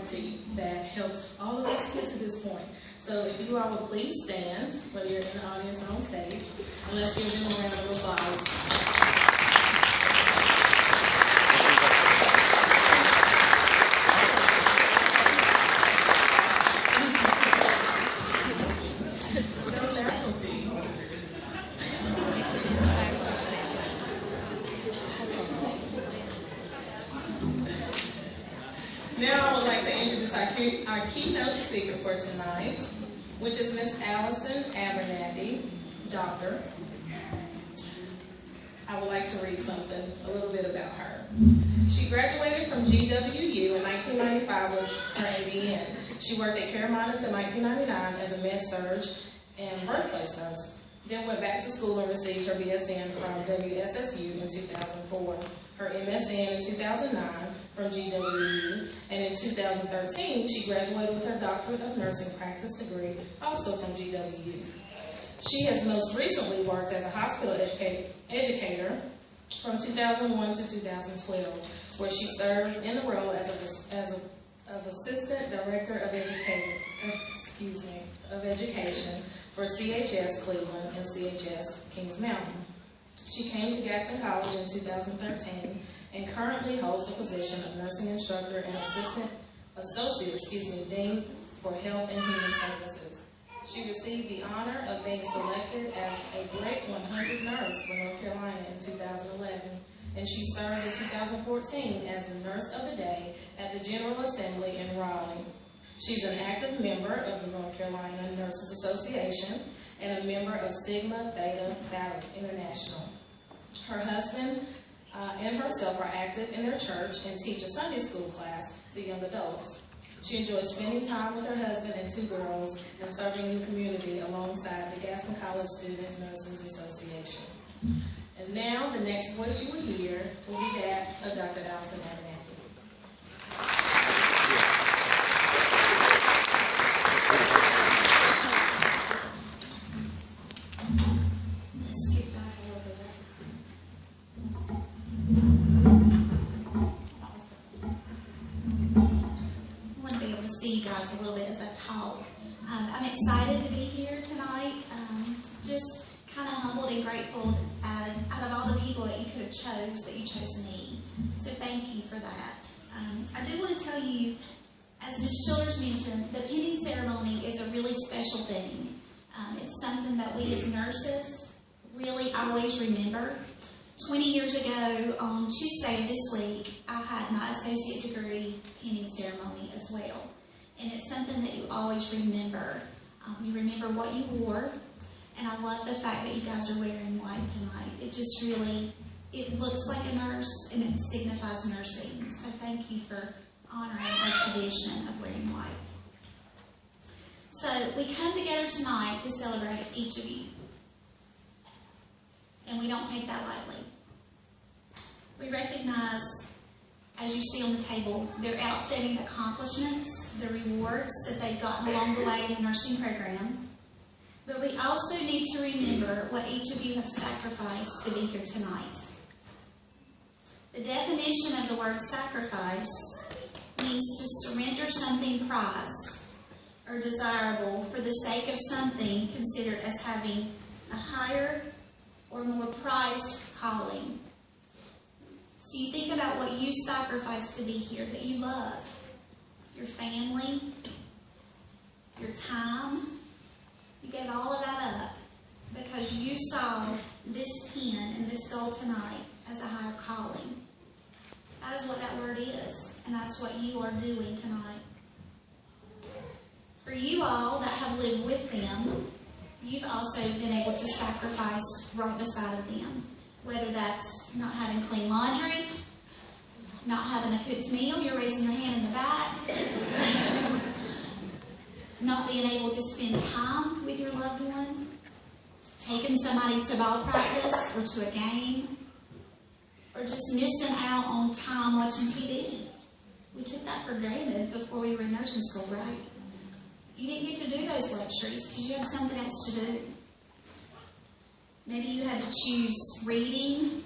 faculty that helped all of us get to this point. So if you all will please stand, whether you're in the audience or on stage, and let's give them a round of applause. Now I would like to introduce our keynote speaker for tonight, which is Miss Allison Abernathy, doctor. I would like to read something, a little bit about her. She graduated from GWU in 1995 with her ABN. She worked at Carolina until 1999 as a med-surg and birthplace nurse, then went back to school and received her BSN from WSSU in 2004, her MSN in 2009 from GWU, and in 2013 she graduated with her Doctorate of Nursing Practice degree, also from GWU. She has most recently worked as a hospital educator from 2001 to 2012, where she served in the role as Assistant Director of Education for CHS Cleveland and CHS Kings Mountain. She came to Gaston College in 2013 and currently holds the position of Nursing Instructor and Associate Dean for Health and Human Services. She received the honor of being selected as a Great 100 Nurse for North Carolina in 2011, and she served in 2014 as the Nurse of the Day at the General Assembly in Raleigh. She's an active member of the North Carolina Nurses Association and a member of Sigma Theta Phi International. Her husband and herself are active in their church and teach a Sunday school class to young adults. She enjoys spending time with her husband and 2 girls and serving in the community alongside the Gaston College Student Nurses Association. And now, the next voice you will hear will be that of Dr. Allison Abernathy. A little bit as I talk. I'm excited to be here tonight. Just kind of humbled and grateful out of all the people that you could have that you chose me. So thank you for that. I do want to tell you, as Ms. Childers mentioned, the pinning ceremony is a really special thing. It's something that we as nurses really always remember. 20 years ago, on Tuesday of this week, I had my associate degree pinning ceremony as well. And it's something that you always remember. You remember what you wore, and I love the fact that you guys are wearing white tonight. It just really, it looks like a nurse, and it signifies nursing. So thank you for honoring our tradition of wearing white. So we come together tonight to celebrate each of you. And we don't take that lightly. We recognize, as you see on the table, their outstanding accomplishments, the rewards that they've gotten along the way in the nursing program. But we also need to remember what each of you have sacrificed to be here tonight. The definition of the word sacrifice means to surrender something prized or desirable for the sake of something considered as having a higher or more prized calling. So you think about what you sacrificed to be here that you love. Your family, your time. You gave all of that up because you saw this pen and this goal tonight as a higher calling. That is what that word is, and that's what you are doing tonight. For you all that have lived with them, you've also been able to sacrifice right beside of them. Whether that's not having clean laundry, not having a cooked meal, you're raising your hand in the back, not being able to spend time with your loved one, taking somebody to ball practice or to a game, or just missing out on time watching TV. We took that for granted before we were in nursing school, right? You didn't get to do those luxuries because you had something else to do. Maybe you had to choose reading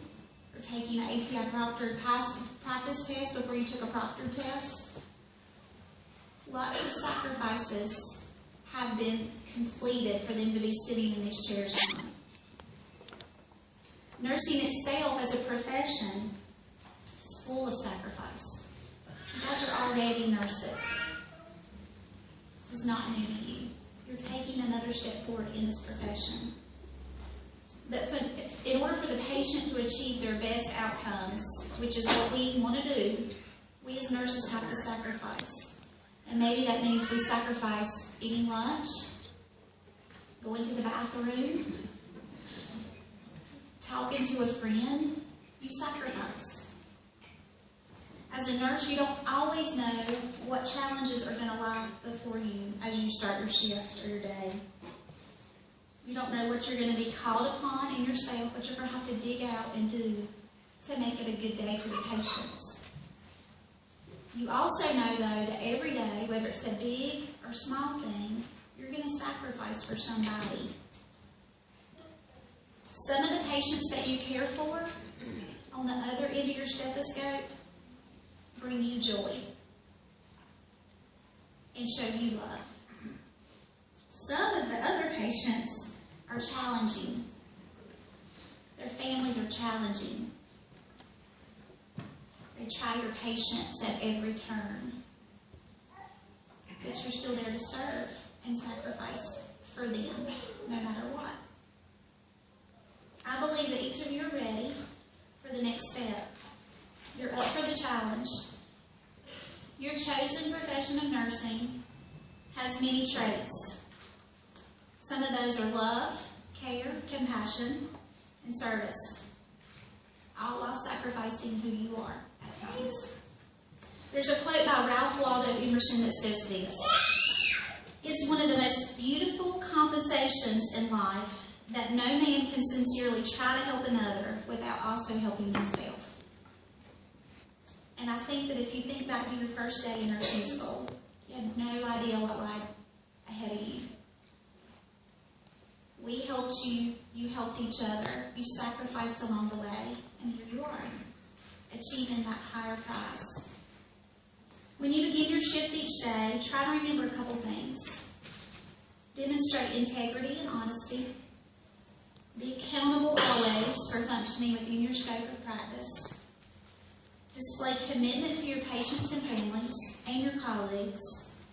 or taking an ATI proctored practice test before you took a proctored test. Lots of sacrifices have been completed for them to be sitting in these chairs tonight. Nursing itself as a profession is full of sacrifice. You guys are already nurses. This is not new to you. You're taking another step forward in this profession. But in order for the patient to achieve their best outcomes, which is what we want to do, we as nurses have to sacrifice. And maybe that means we sacrifice eating lunch, going to the bathroom, talking to a friend. You sacrifice. As a nurse, you don't always know what challenges are going to lie before you as you start your shift or your day. You don't know what you're going to be called upon in yourself, what you're going to have to dig out and do to make it a good day for your patients. You also know, though, that every day, whether it's a big or small thing, you're going to sacrifice for somebody. Some of the patients that you care for on the other end of your stethoscope bring you joy and show you love. Some of the other patients are challenging. Their families are challenging. They try your patience at every turn. But you're still there to serve and sacrifice for them, no matter what. I believe that each of you are ready for the next step. You're up for the challenge. Your chosen profession of nursing has many traits. Some of those are love, care, compassion, and service, all while sacrificing who you are at times. There's a quote by Ralph Waldo Emerson that says this: "It's one of the most beautiful compensations in life that no man can sincerely try to help another without also helping himself." And I think that if you think back to your first day in nursing school, you had no idea what lied ahead of you. We helped you, you helped each other, you sacrificed along the way, and here you are, achieving that higher prize. When you begin your shift each day, try to remember a couple things. Demonstrate integrity and honesty. Be accountable always for functioning within your scope of practice. Display commitment to your patients and families and your colleagues.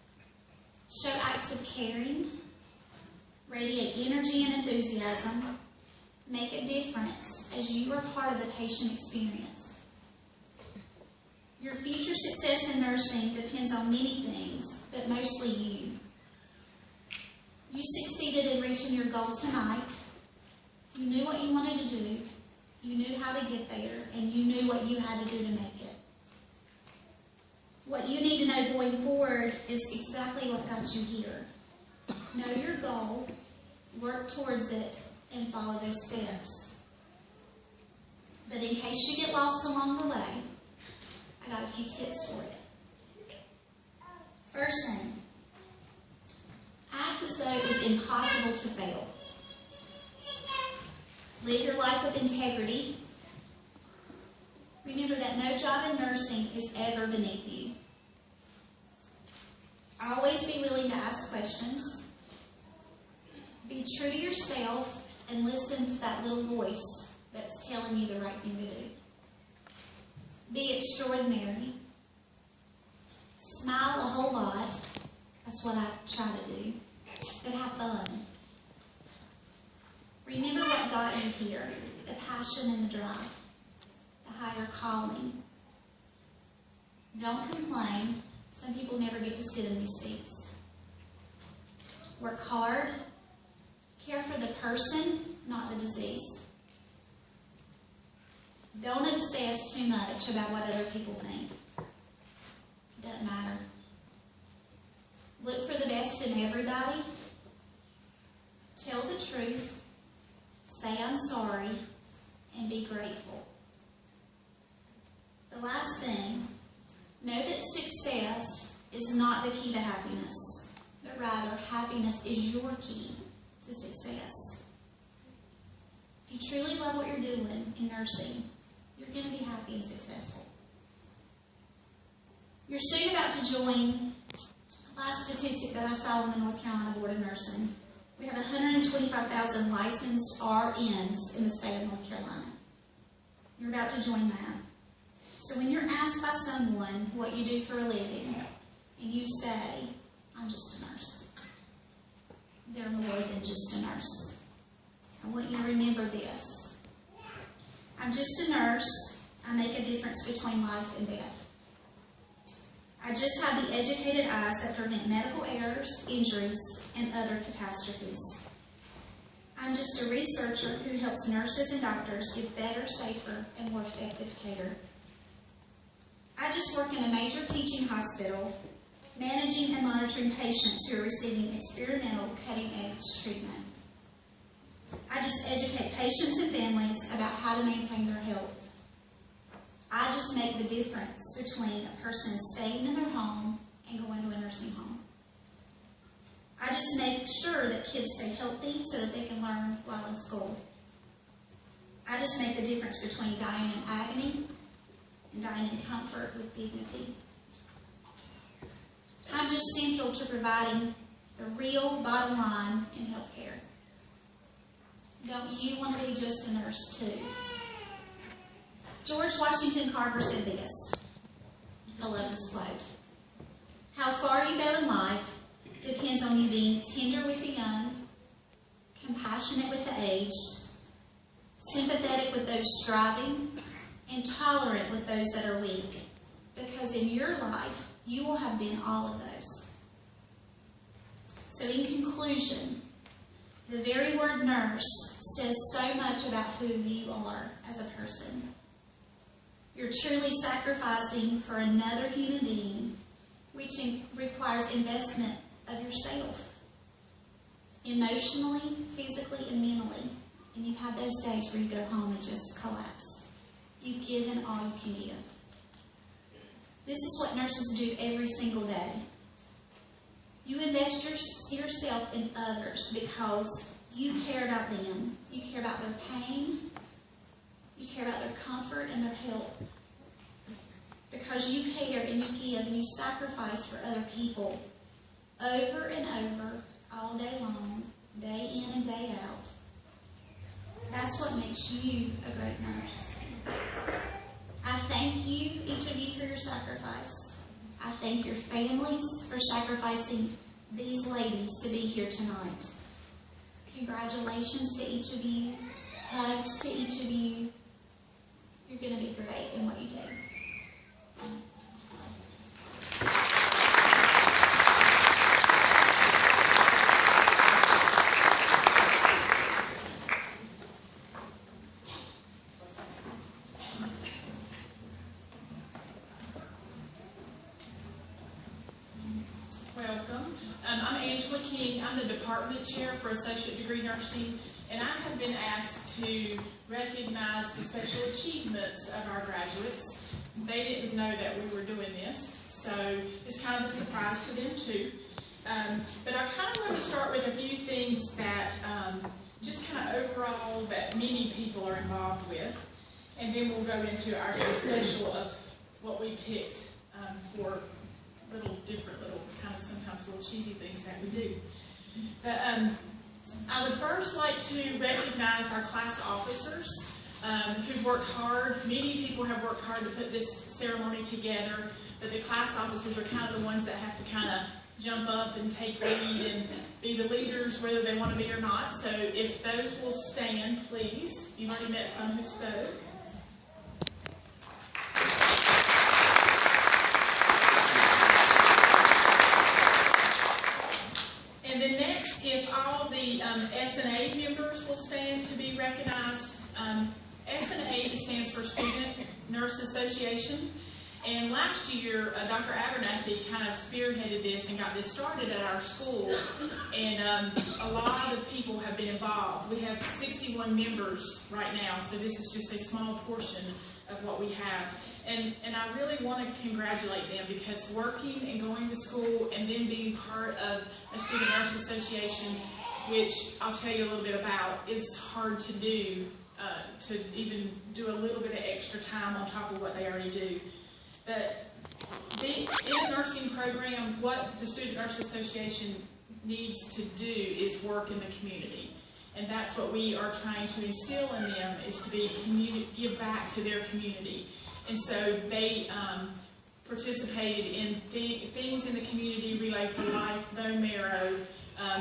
Show acts of caring. Radiate energy and enthusiasm. Make a difference as you are part of the patient experience. Your future success in nursing depends on many things, but mostly you. You succeeded in reaching your goal tonight. You knew what you wanted to do. You knew how to get there, and you knew what you had to do to make it. What you need to know going forward is exactly what got you here. Know your goal, work towards it, and follow those steps. But in case you get lost along the way, I got a few tips for you. First thing, act as though it was impossible to fail. Live your life with integrity. Remember that no job in nursing is ever beneath you. Always be willing to ask questions. Be true to yourself and listen to that little voice that's telling you the right thing to do. Be extraordinary. Smile a whole lot. That's what I try to do. But have fun. Remember what got you here, the passion and the drive, the higher calling. Don't complain. Some people never get to sit in these seats. Work hard. Care for the person, not the disease. Don't obsess too much about what other people think. It doesn't matter. Look for the best in everybody. Tell the truth. Say I'm sorry, and be grateful. The last thing, know that success is not the key to happiness, but rather happiness is your key to success. If you truly love what you're doing in nursing, you're going to be happy and successful. You're soon about to join statistic that I saw on the North Carolina Board of Nursing. We have 125,000 licensed RNs in the state of North Carolina. You're about to join that. So when you're asked by someone what you do for a living, and you say, I'm just a nurse, they're more than just a nurse. I want you to remember this. I'm just a nurse. I make a difference between life and death. I just have the educated eyes that prevent medical errors, injuries, and other catastrophes. I'm just a researcher who helps nurses and doctors give better, safer, and more effective care. I just work in a major teaching hospital, managing and monitoring patients who are receiving experimental, cutting-edge treatment. I just educate patients and families about how to maintain their health. I just make the difference between a person staying in their home and going to a nursing home. I just make sure that kids stay healthy so that they can learn while in school. I just make the difference between dying in agony and dying in comfort with dignity. I'm just central to providing the real bottom line in healthcare. Don't you want to be just a nurse too? George Washington Carver said this. I love this quote. How far you go in life depends on you being tender with the young, compassionate with the aged, sympathetic with those striving, and tolerant with those that are weak. Because in your life, you will have been all of those. So in conclusion, the very word nurse says so much about who you are as a person. You're truly sacrificing for another human being, which requires investment of yourself, emotionally, physically, and mentally. And you've had those days where you go home and just collapse. You've given all you can give. This is what nurses do every single day. You invest yourself in others because you care about them. You care about their pain. You care about their comfort and their health. Because you care and you give and you sacrifice for other people over and over, all day long, day in and day out. That's what makes you a great nurse. I thank you, each of you, for your sacrifice. I thank your families for sacrificing these ladies to be here tonight. Congratulations to each of you. Hugs to each of you. You're going to be great in what you do. Welcome. I'm Angela King. I'm the department chair for Associate Degree Nursing, and I have been asked to recognize the special achievements of our graduates. They didn't know that we were doing this, so it's kind of a surprise to them too. But I kind of want to start with a few things that just kind of overall that many people are involved with, and then we'll go into our special of what we picked for different little kind of sometimes little cheesy things that we do. But I would first like to recognize our class officers who've worked hard. Many people have worked hard to put this ceremony together, but the class officers are kind of the ones that have to kind of jump up and take lead and be the leaders whether they want to be or not. So if those will stand, please. You've already met some who spoke. If all the S&A members will stand to be recognized. S&A stands for Student Nurse Association. And last year, Dr. Abernathy kind of spearheaded this and got this started at our school. And a lot of people have been involved. We have 61 members right now, so this is just a small portion of what we have. And I really want to congratulate them because working and going to school and then being part of a Student Nurse Association, which I'll tell you a little bit about, is hard to do, to even do a little bit of extra time on top of what they already do. But in the nursing program, what the Student Nurse Association needs to do is work in the community. And that's what we are trying to instill in them, is to give back to their community. And so they participated in things in the community, Relay for Life, Bone Marrow.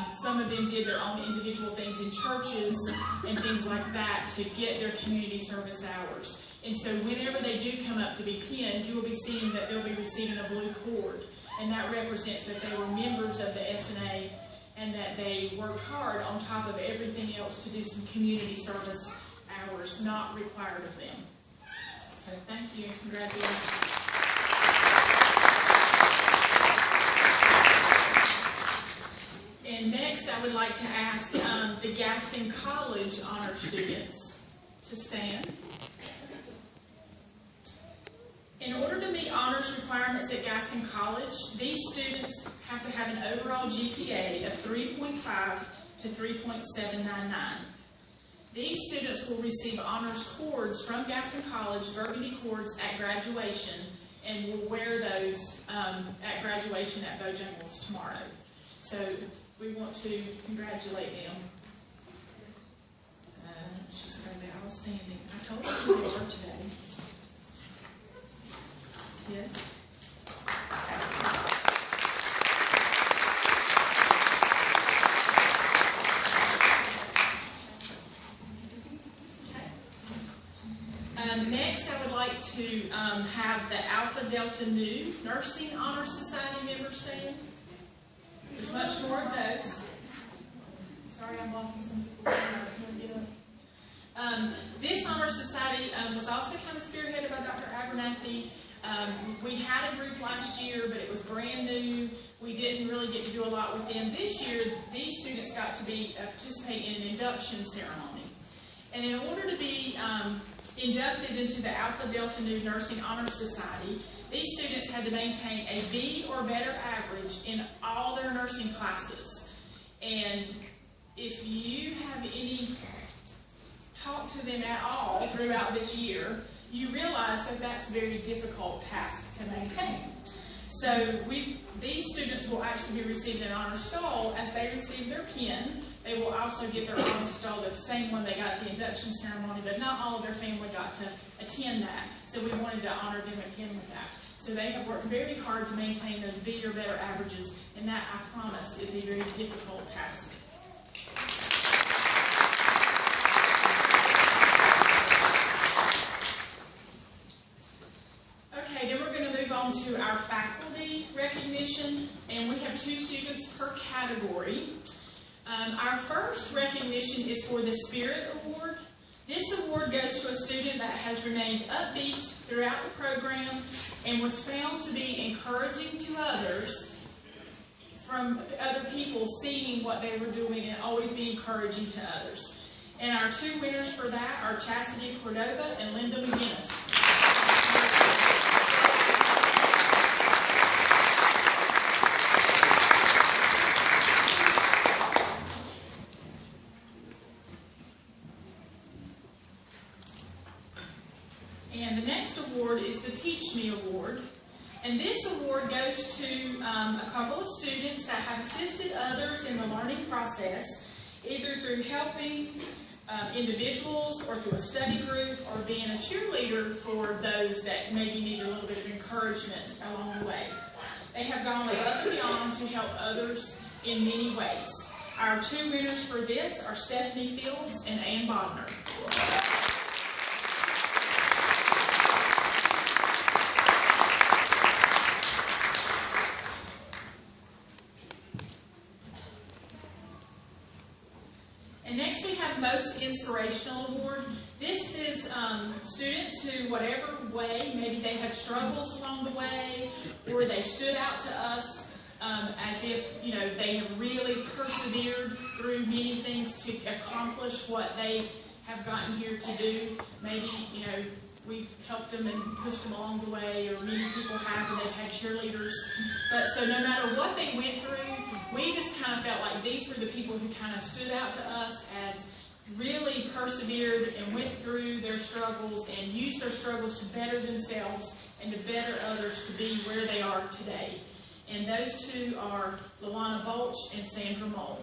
Some of them did their own individual things in churches and things like that to get their community service hours. And so whenever they do come up to be pinned, you will be seeing that they'll be receiving a blue cord. And that represents that they were members of the SNA and that they worked hard on top of everything else to do some community service hours not required of them. So thank you. Congratulations. And next, I would like to ask the Gaston College honor students to stand. In order to meet honors requirements at Gaston College, these students have to have an overall GPA of 3.5 to 3.799. These students will receive honors cords from Gaston College, burgundy cords, at graduation, and will wear those at graduation at Bojangles tomorrow. So we want to congratulate them. She's going to be outstanding. I told her who they were today. Yes. Next, I would like to have the Alpha Delta Nu Nursing Honor Society members stand. There's much more of those. Sorry, I'm blocking some people. This Honor Society was also kind of spearheaded by Dr. Abernathy. We had a group last year, but it was brand new. We didn't really get to do a lot with them. This year, these students got to participate in an induction ceremony. And in order to be inducted into the Alpha Delta Nu Nursing Honor Society, these students had to maintain a B or better average in all their nursing classes. And if you have talk to them at all throughout this year, you realize that that's a very difficult task to maintain. So these students will actually be receiving an honor stole as they receive their pin. They will also get their honor stole, the same one they got at the induction ceremony, but not all of their family got to attend that. So we wanted to honor them again with that. So they have worked very hard to maintain those B or better averages, and that, I promise, is a very difficult task. Okay, then we're going to move on to our faculty recognition, and we have 2 students per category. Our first recognition is for the Spirit Award. This award goes to a student that has remained upbeat throughout the program and was found to be encouraging to others from other people seeing what they were doing and always be encouraging to others. And our 2 winners for that are Chastity Cordova and Linda McGinnis. And the next award is the Teach Me Award. And this award goes to a couple of students that have assisted others in the learning process, either through helping individuals or through a study group or being a cheerleader for those that maybe need a little bit of encouragement along the way. They have gone above and beyond to help others in many ways. Our 2 winners for this are Stephanie Fields and Ann Bodner. And next we have Most Inspirational Award. This is students who, whatever way, maybe they had struggles along the way, or they stood out to us as if, they have really persevered through many things to accomplish what they have gotten here to do. Maybe, we've helped them and pushed them along the way, or many people have, and they've had cheerleaders. But so no matter what they went through, we just kind of felt like these were the people who kind of stood out to us as really persevered and went through their struggles and used their struggles to better themselves and to better others to be where they are today. And those two are Luana Bolch and Sandra Mole.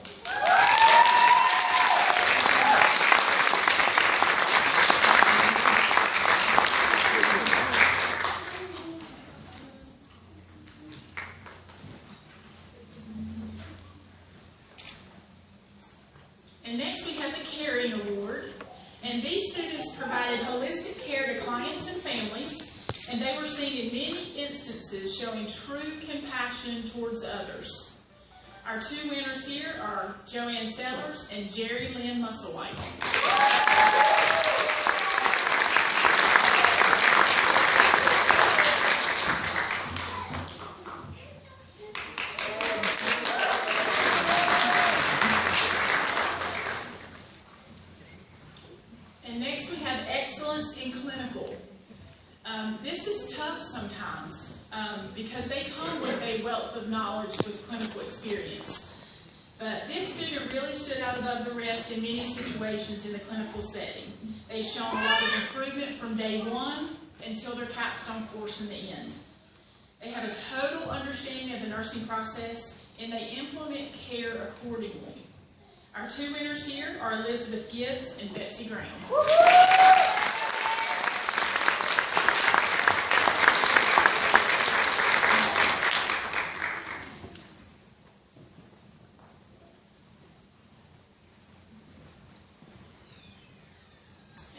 And next we have the Caring Award. And these students provided holistic care to clients and families, and they were seen in many instances showing true compassion towards others. Our two winners here are Joanne Sellers and Jerry Lynn Musselwhite. And next we have Excellence in Clinical. This is tough sometimes because they come with a wealth of knowledge with clinical experience. But this student really stood out above the rest in many situations in the clinical setting. They've shown a lot of improvement from day one until their capstone course in the end. They have a total understanding of the nursing process and they implement care accordingly. Our two winners here are Elizabeth Gibbs and Betsy Graham.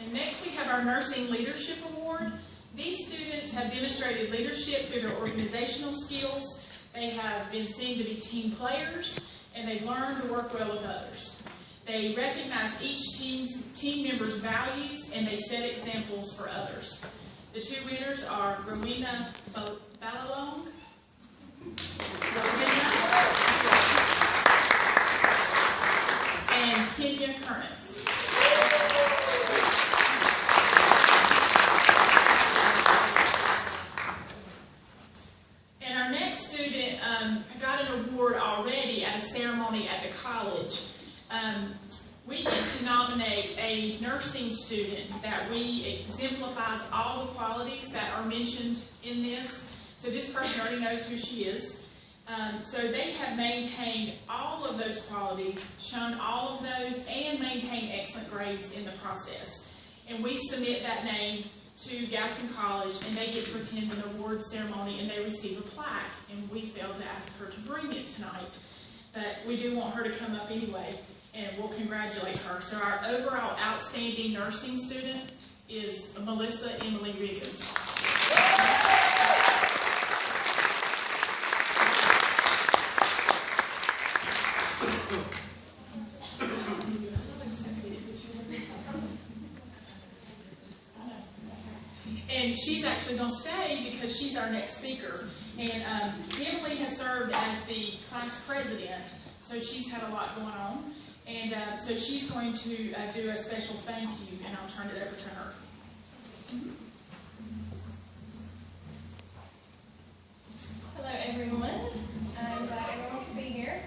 And next we have our Nursing Leadership Award. These students have demonstrated leadership through their organizational skills. They have been seen to be team players, and they've learned to work well with others. They recognize each team member's values, and they set examples for others. The two winners are Rowena Balalong and Kenya Currents. And our next student got an award already at a ceremony at the college. We get to nominate a nursing student that exemplifies all the qualities that are mentioned in this. So this person already knows who she is. So they have maintained all of those qualities, shown all of those, and maintained excellent grades in the process. And we submit that name to Gaston College, and they get to attend an award ceremony, and they receive a plaque. And we failed to ask her to bring it tonight, but we do want her to come up anyway, and we'll congratulate her. So our overall outstanding nursing student is Melissa Emily Riggins. And she's actually going to stay because she's our next speaker. And Emily has served as the class president, so she's had a lot going on. And so she's going to do a special thank you, and I'll turn it over to her. Hello everyone, I'm glad everyone could be here.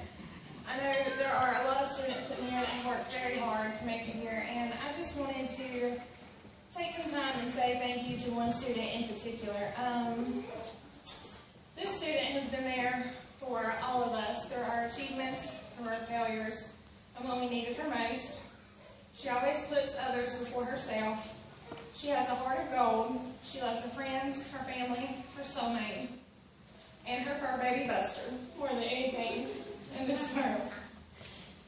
I know there are a lot of students in here that have worked very hard to make it here, and I just wanted to take some time and say thank you to one student in particular. This student has been there for all of us, through our achievements, through our failures, and when we needed her most. She always puts others before herself. She has a heart of gold. She loves her friends, her family, her soulmate, and her fur baby Buster more than anything in this world.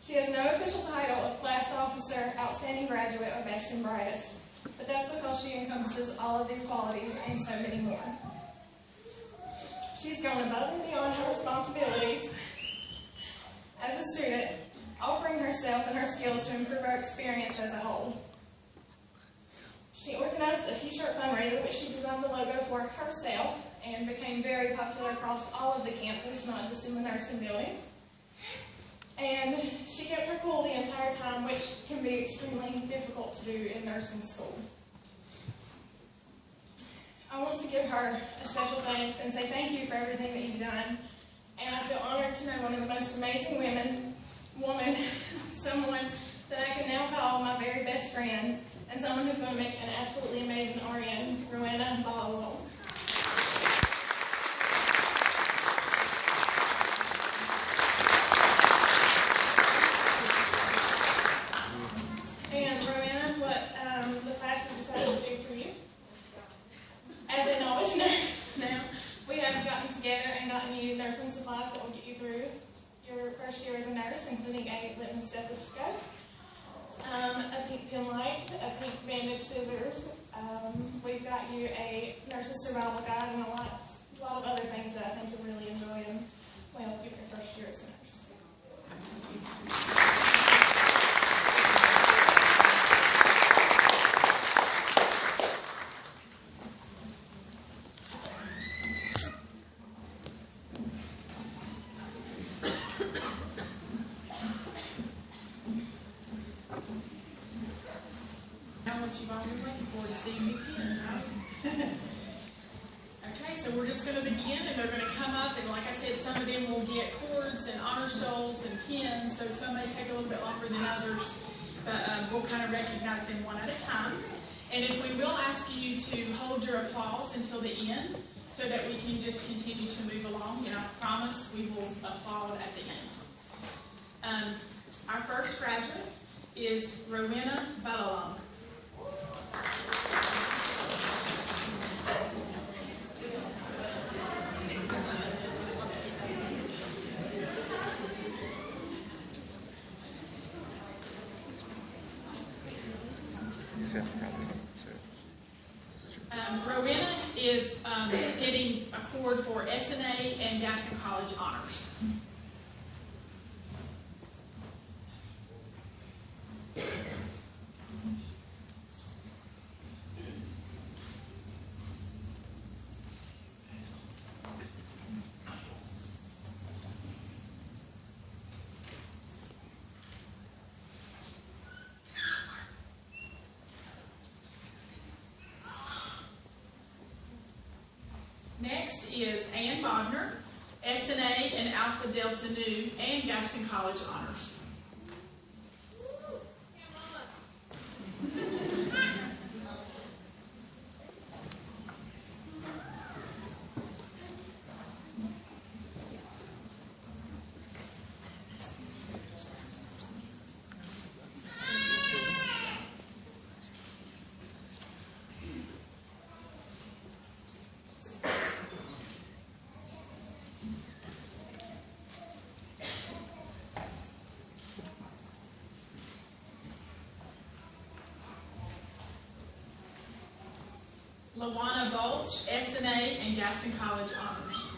She has no official title of class officer, outstanding graduate, or best and brightest. But that's because she encompasses all of these qualities and so many more. She's gone above and beyond her responsibilities as a student, offering herself and her skills to improve our experience as a whole. She organized a t-shirt fundraiser, which she designed the logo for herself, and became very popular across all of the campus, not just in the nursing building. And she kept her cool the entire time, which can be extremely difficult to do in nursing school. I want to give her a special thanks and say thank you for everything that you've done. And I feel honored to know one of the most amazing someone that I can now call my very best friend and someone who's going to make an absolutely amazing RN, Rowena Ball. And Rowena, what the class has decided to do for you, as a novice nurse now, we have gotten together and gotten you nursing supplies that will get you through your first year as a nurse, including a litmus stethoscope, a pink pin light, a pink bandage scissors. We've got you a nurse's survival guide and a lot of other things that I think you'll really enjoy and will help you in your first year as a nurse. You've all been waiting for to see you again, right? Okay, so we're just going to begin, and they're going to come up, and like I said, some of them will get cords and honor stoles and pins, so some may take a little bit longer than others, but we'll kind of recognize them one at a time. And if we will ask you to hold your applause until the end, so that we can just continue to move along, and I promise we will applaud at the end. Our first graduate is Rowena Ball. Rowena is getting a cord for SNA and Gaston College honors. Next is Ann Bodner, SNA and Alpha Delta Nu and Gaston College honors. Lawana Bolch, SNA and Gaston College honors.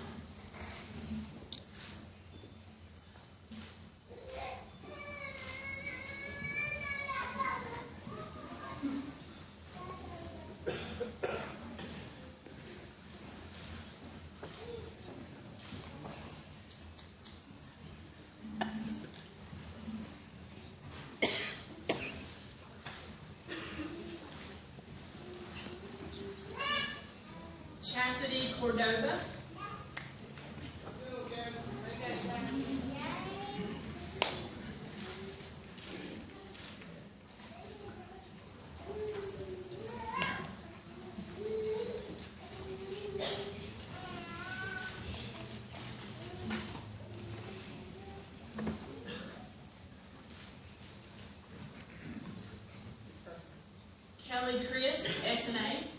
Cassidy Cordova. Kelly Chris, SNA.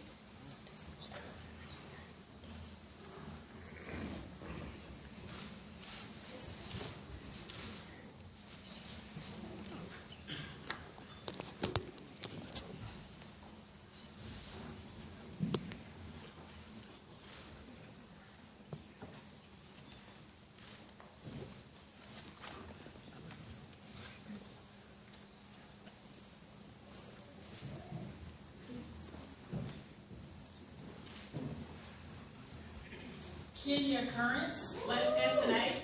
Kenya Currents, SNA.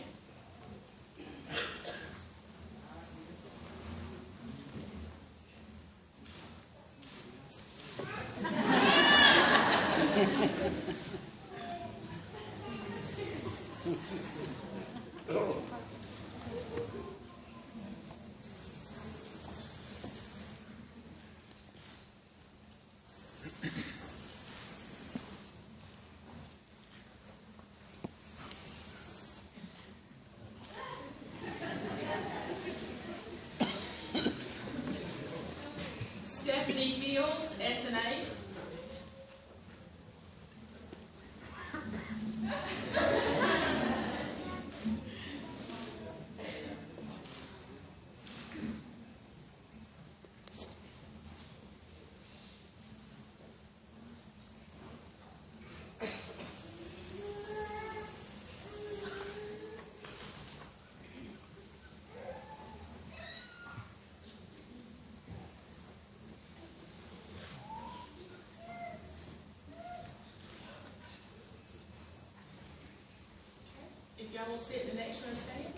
If y'all will sit in the next row, stand.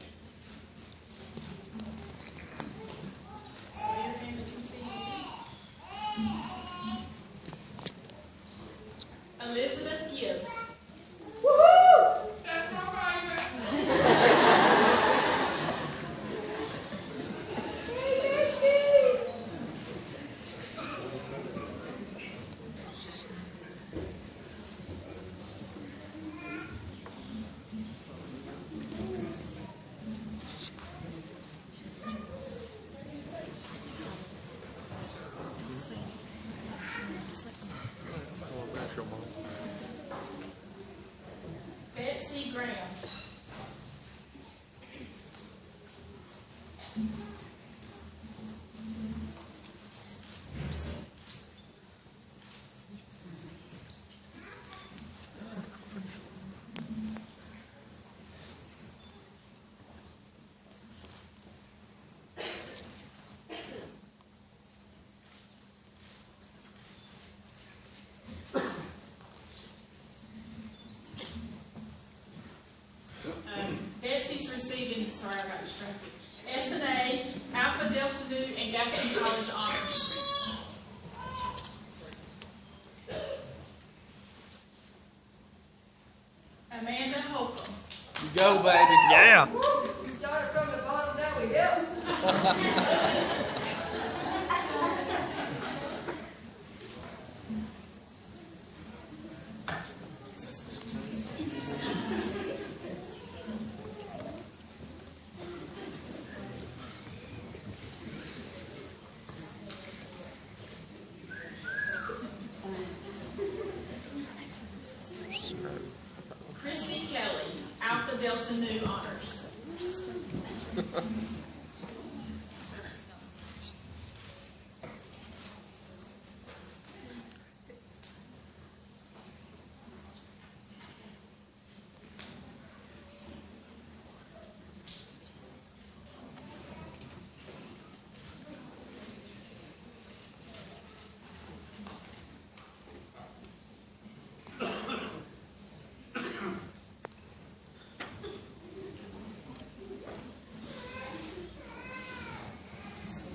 Raise your hand that can see you. Elizabeth Gibbs. Woohoo! That's my favorite. Betsy Graham. Betsy's receiving, sorry, I got distracted, S&A, Alpha Delta Nu, and Gaston College honors. Amanda Holcomb. You go, baby. Yeah. We started from the bottom, now we help. Christy Kelly, Alpha Delta Nu honors.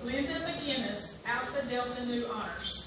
Linda McGinnis, Alpha Delta Nu honors.